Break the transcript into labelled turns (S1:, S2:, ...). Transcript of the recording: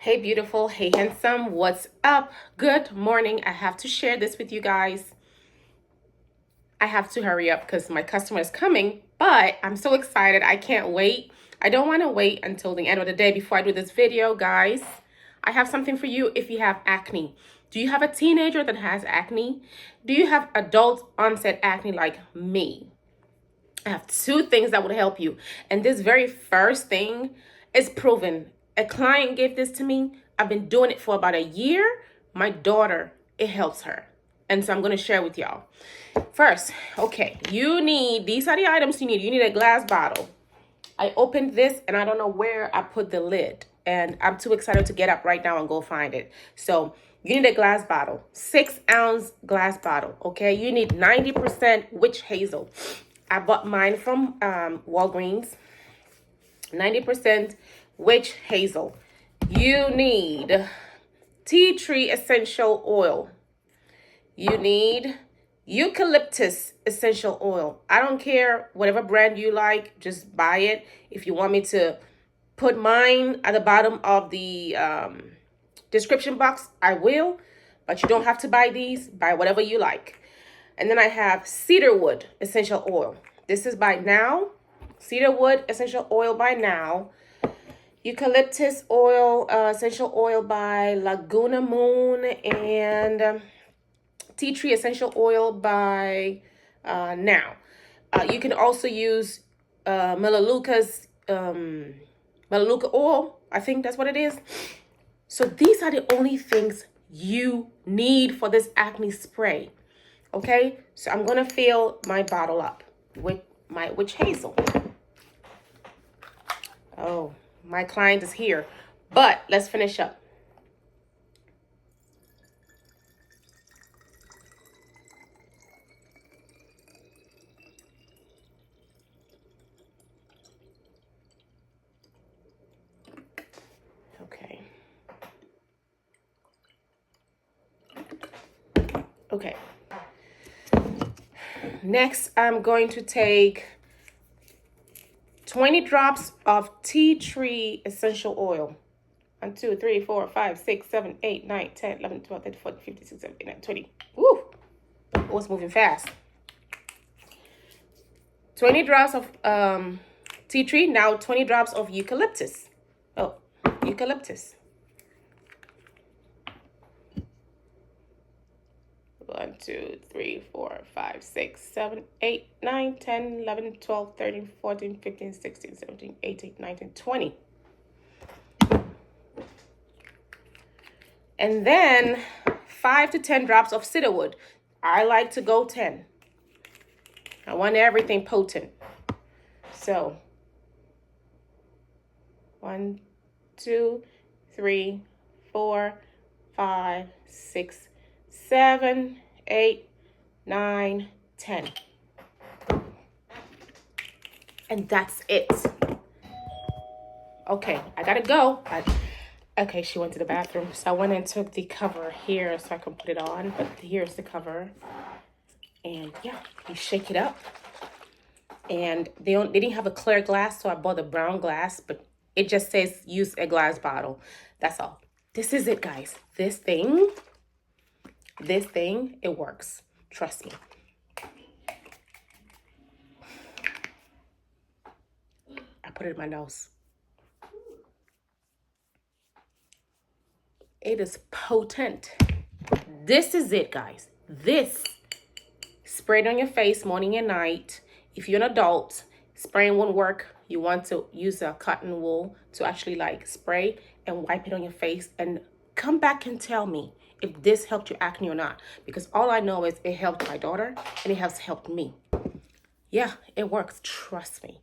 S1: Hey beautiful, hey handsome, what's up? Good morning. I have to share this with you guys. I have to hurry up because my customer is coming, but I'm so excited. I can't wait. I don't want to wait until the end of the day before I do this video, guys. I have something for you if you have acne. Do you have a teenager that has acne? Do you have adult onset acne like me? I have two things that would help you. And this very first thing is proven. A client gave this to me. I've been doing it for about a year. My daughter, it helps her. And so I'm going to share with y'all. First, okay, these are the items you need. You need a glass bottle. I opened this and I don't know where I put the lid. And I'm too excited to get up right now and go find it. So you need a glass bottle, 6-ounce glass bottle. Okay, you need 90% Witch Hazel. I bought mine from Walgreens. 90% Witch Hazel. You need tea tree essential oil. You need Eucalyptus essential oil. I don't care whatever brand you like, just buy it. If you want me to put mine at the bottom of the description box, I will. But you don't have to buy these. Buy whatever you like. And then I have cedarwood essential oil. This is by Now. Cedarwood essential oil by Now. Eucalyptus oil, essential oil by Laguna Moon. And tea tree essential oil by Now. You can also use Melaleuca's Melaleuca oil. I think that's what it is. So these are the only things you need for this acne spray. Okay, so I'm gonna fill my bottle up with my Witch Hazel. Oh, my client is here, but let's finish up. Okay. Okay. Next, I'm going to take 20 drops of tea tree essential oil. 1, 2, 3, 4, 5, 6, 7, 8, 9, 10, 11, 12, 13, 14, 15, 16, 17, 18, 19, 20. Woo! Oh, it's moving fast. 20 drops of tea tree. Now 20 drops of eucalyptus. Oh, eucalyptus. 1, 2, 3, 4, 5, 6, 7, 8, 9, 10, 11, 12, 13, 14, 15, 16, 17, 18, 19, 20. And then 5 to 10 drops of cedarwood. I like to go 10. I want everything potent. So 1, 2, 3, 4, 5, 6, 7, 8, 9, 10. And that's it. Okay, I gotta go. Okay, she went to the bathroom. So I went and took the cover here so I can put it on. But here's the cover. And yeah, you shake it up. And they didn't have a clear glass, so I bought a brown glass. But it just says use a glass bottle. That's all. This is it, guys. This thing, it works. Trust me. I put it in my nose. It is potent. This is it, guys. This. Spray it on your face morning and night. If you're an adult, spraying won't work. You want to use a cotton wool to actually like spray and wipe it on your face and come back and tell me if this helped your acne or not. Because all I know is it helped my daughter and it has helped me. Yeah, it works. Trust me.